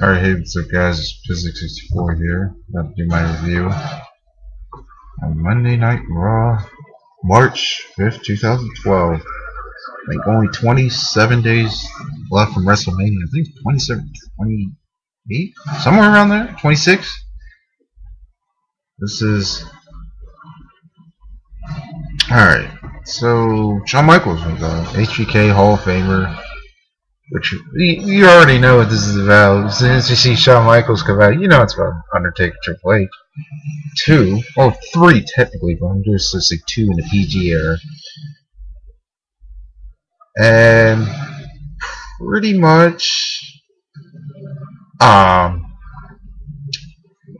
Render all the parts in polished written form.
Alright, hey, what's up guys, Physics64 here. About to do my review on Monday Night Raw, March 5th, 2012. Like only 27 days left from WrestleMania. I think 27, 28? Somewhere around there? 26? This is... Alright, so Shawn Michaels was HBK Hall of Famer. Which you already know what this is about. As soon as you see Shawn Michaels come out, you know it's about Undertaker, Triple H. Three technically, but I'm just say two in the PG era. And pretty much,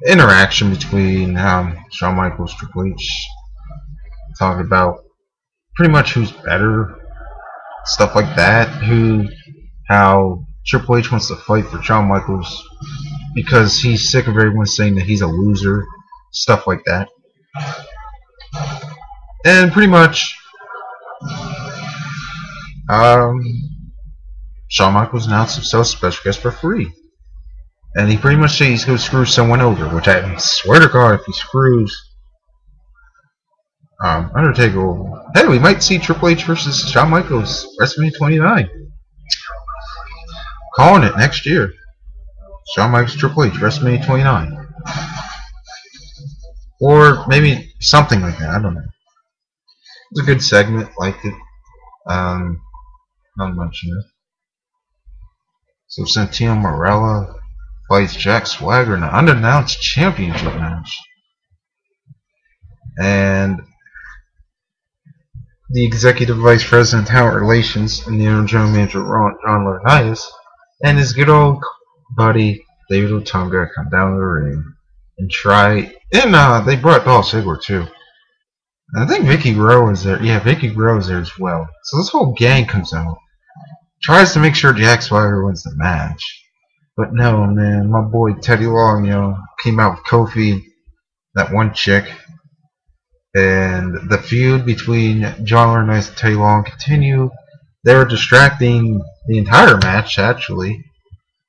interaction between Shawn Michaels, Triple H, talk about pretty much who's better, stuff like that. How Triple H wants to fight for Shawn Michaels because he's sick of everyone saying that he's a loser, stuff like that. And pretty much, Shawn Michaels announced himself special guest referee. And he pretty much said he's going to screw someone over, which I swear to God, if he screws Undertaker over, hey, we might see Triple H versus Shawn Michaels WrestleMania 29. Calling it next year. Shawn Michaels, Triple H, WrestleMania 29. Or maybe something like that, I don't know. It was a good segment, liked it. Not much in it. So Santino Marella fights Jack Swagger in an unannounced championship match. And the executive vice president of talent relations and the interim general manager John Laurinaitis and his good old buddy David Otunga come down to the ring and try. And they brought Dolph Ziggler too. And I think Vicky Guerrero is there. Yeah, Vicky Guerrero is there as well. So this whole gang comes out, tries to make sure Jack Swagger wins the match. But no, man, my boy Teddy Long, came out with Kofi, that one chick. And the feud between John Laurinaitis and Teddy Long continued. They were distracting the entire match, actually.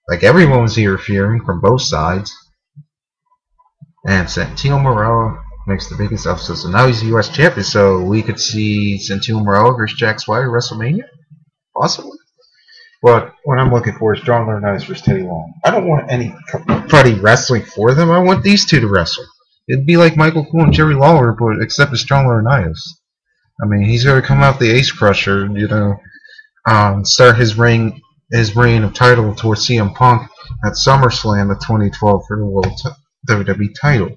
Like, everyone was interfering from both sides. And Santino Marella makes the biggest upset. So now he's the U.S. champion, so we could see Santino Marella versus Jack Swagger at WrestleMania? Possibly. But what I'm looking for is John Laurinaitis versus Teddy Long. I don't want anybody wrestling for them. I want these two to wrestle. It'd be like Michael Cole and Jerry Lawler, but except it's John Laurinaitis. I mean, he's going to come out the Ace Crusher, start his reign of title towards CM Punk at SummerSlam of 2012 for the World WWE title.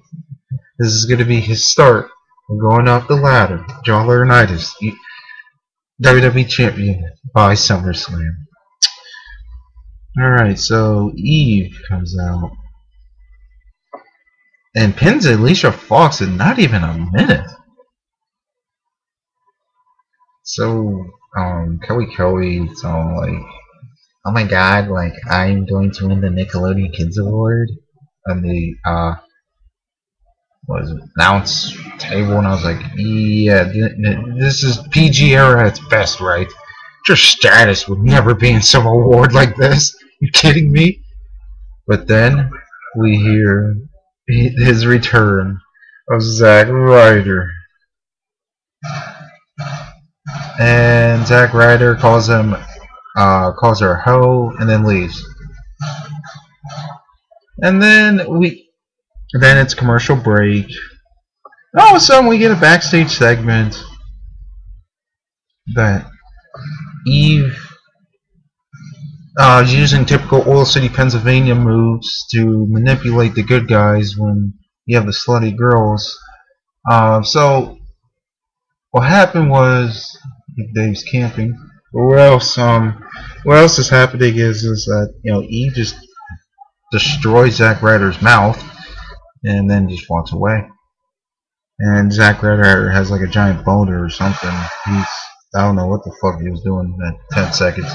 This is going to be his start of going up the ladder. John Laurinaitis, WWE champion by SummerSlam. Alright, so Eve comes out and pins Alicia Fox in not even a minute. So, Kelly's all like, oh my god, like, I'm going to win the Nickelodeon Kids Award on the, announce table, and I was like, yeah, this is PG era at its best, right? Your status would never be in some award like this. You kidding me? But then we hear his return of Zack Ryder. And Zack Ryder calls her a hoe, and then leaves. And then it's commercial break. And all of a sudden, we get a backstage segment that Eve using typical Oil City, Pennsylvania moves to manipulate the good guys when you have the slutty girls. So what happened was, Dave's camping. What else is happening is that Eve just destroys Zack Ryder's mouth and then just walks away. And Zack Ryder has like a giant boner or something. I don't know what the fuck he was doing in that 10 seconds.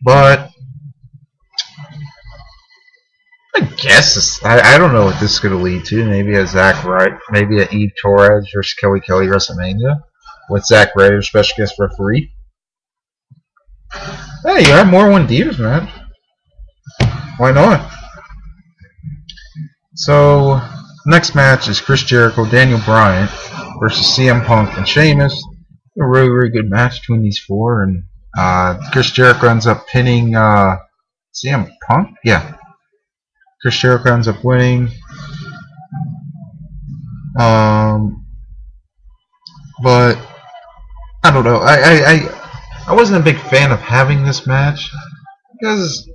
But I guess I don't know what this is going to lead to. Maybe maybe a Eve Torres versus Kelly WrestleMania with Zack Ryder special guest referee. Hey, you have more one divas, man. Why not? So, next match is Chris Jericho, Daniel Bryan versus CM Punk and Sheamus. A really, really good match between these four, and Chris Jericho ends up pinning CM Punk. Yeah, Chris Jericho ends up winning. But I don't know. I wasn't a big fan of having this match because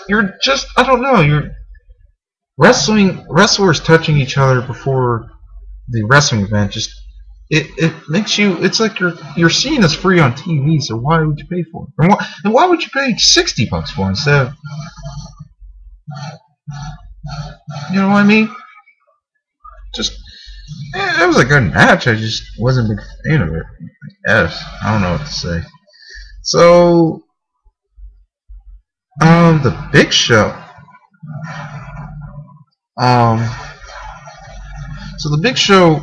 you're just, I don't know, you're wrestlers touching each other before the wrestling event. Just it makes you, it's like you're seeing this free on TV, so why would you pay for it? And why would you pay $60 for it instead of, you know what I mean? Just, it was a good match. I just wasn't a big fan of it. Yes, I don't know what to say. So, the Big Show. So the Big Show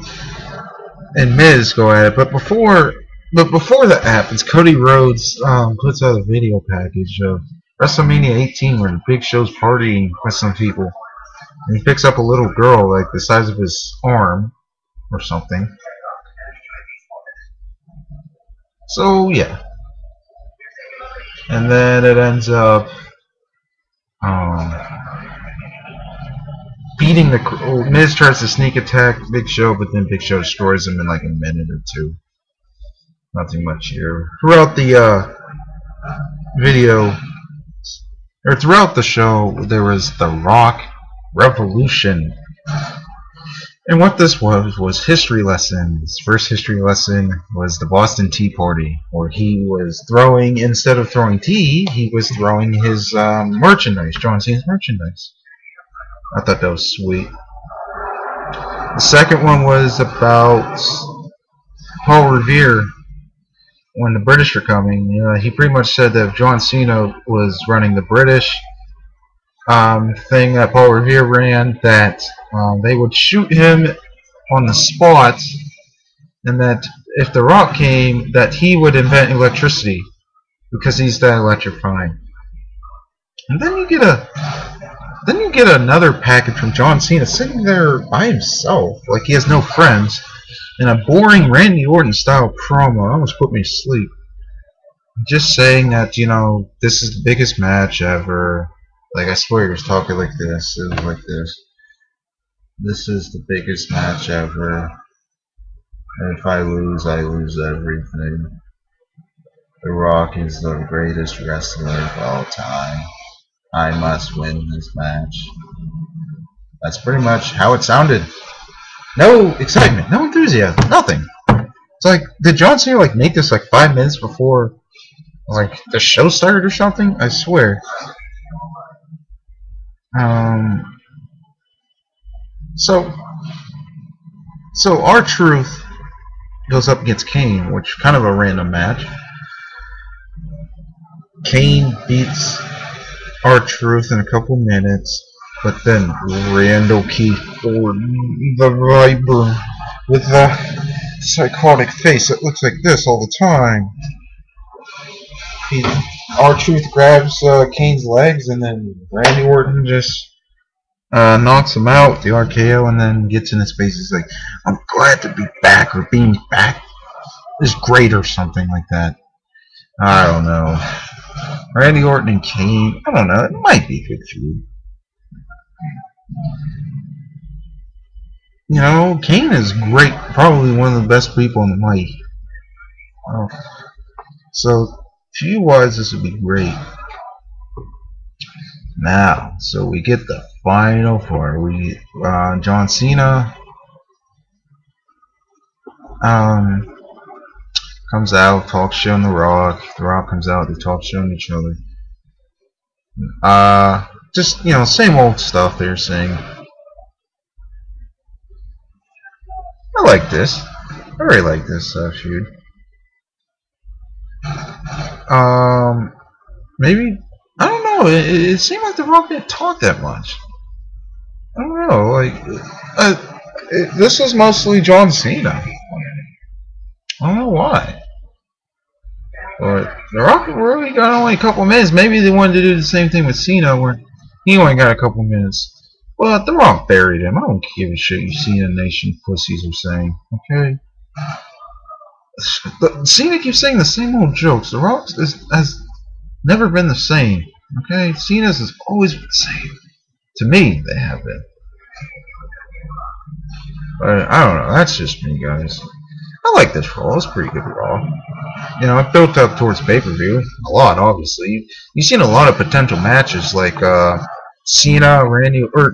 and Miz go at it, but before that happens, Cody Rhodes puts out a video package of WrestleMania 18 where the Big Show's partying with some people, and he picks up a little girl like the size of his arm or something. So yeah, and then it ends up beating the Miz tries to sneak attack Big Show, but then Big Show destroys him in like a minute or two. Nothing much here. Throughout the video, or throughout the show, there was the Rock Revolution. And what this was history lessons. First history lesson was the Boston Tea Party, where he was throwing, instead of throwing tea, he was throwing his merchandise, John Cena's merchandise. I thought that was sweet. The second one was about Paul Revere. When the British are coming, he pretty much said that if John Cena was running the British thing that Paul Revere ran, that they would shoot him on the spot, and that if The Rock came, that he would invent electricity because he's that electrifying. And then you get another package from John Cena sitting there by himself, like he has no friends, in a boring Randy Orton style promo. Almost put me to sleep. Just saying that, this is the biggest match ever. Like, I swear he was talking like this. It was like this. This is the biggest match ever. And if I lose everything. The Rock is the greatest wrestler of all time. I must win this match. That's pretty much how it sounded. No excitement, no enthusiasm, nothing. It's like, did John Cena make this 5 minutes before the show started or something? I swear. So R-Truth goes up against Kane, which kind of a random match. Kane beats R-Truth in a couple minutes, but then Randall Keith Orton, the Viper, with the psychotic face that looks like this all the time. R-Truth grabs Kane's legs, and then Randy Orton just knocks him out with the RKO, and then gets in his face. He's like, "I'm glad to be back," or "being back is great," or something like that. I don't know. Randy Orton and Kane, I don't know. It might be a good feud. Kane is great. Probably one of the best people in the mic. So, feud-wise, this would be great. Now, so we get the final four. We John Cena comes out, talks shit on The Rock. The Rock comes out, they talk shit on each other. Just, same old stuff they're saying. I like this. I really like this feud. Maybe, I don't know, it seemed like The Rock didn't talk that much. I don't know, this was mostly John Cena. I don't know why. But The Rock really got only a couple minutes. Maybe they wanted to do the same thing with Cena, where He only got a couple minutes. Well, The Rock buried him. I don't give a shit you Cena Nation pussies are saying. Okay? Cena keeps saying the same old jokes. The Rock has never been the same. Okay? Cena's has always been the same. To me, they have been. But I don't know. That's just me, guys. I like this Raw. It's pretty good Raw. You know, it built up towards pay-per-view. A lot, obviously. You've seen a lot of potential matches like Cena,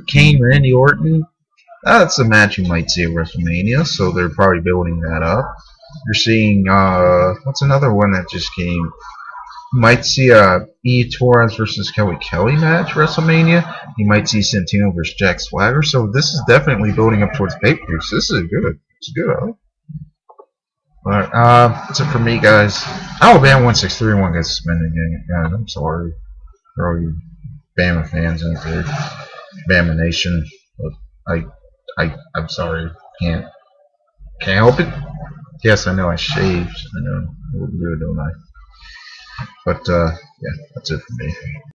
Kane, Randy Orton. That's a match you might see at WrestleMania, so they're probably building that up. You're seeing, what's another one that just came? You might see a E Torres versus Kelly match WrestleMania. You might see Santino versus Jack Swagger. So this is definitely building up towards pay-per-view. So this is good. It's good. Huh? But that's it for me, guys. Alabama 163-1 gets suspended again. Guys, I'm sorry for all you Bama fans out there, Bama Nation. But I'm sorry. Can't help it. Yes, I know I shaved. I know. I look good, don't I? But yeah, that's it for me.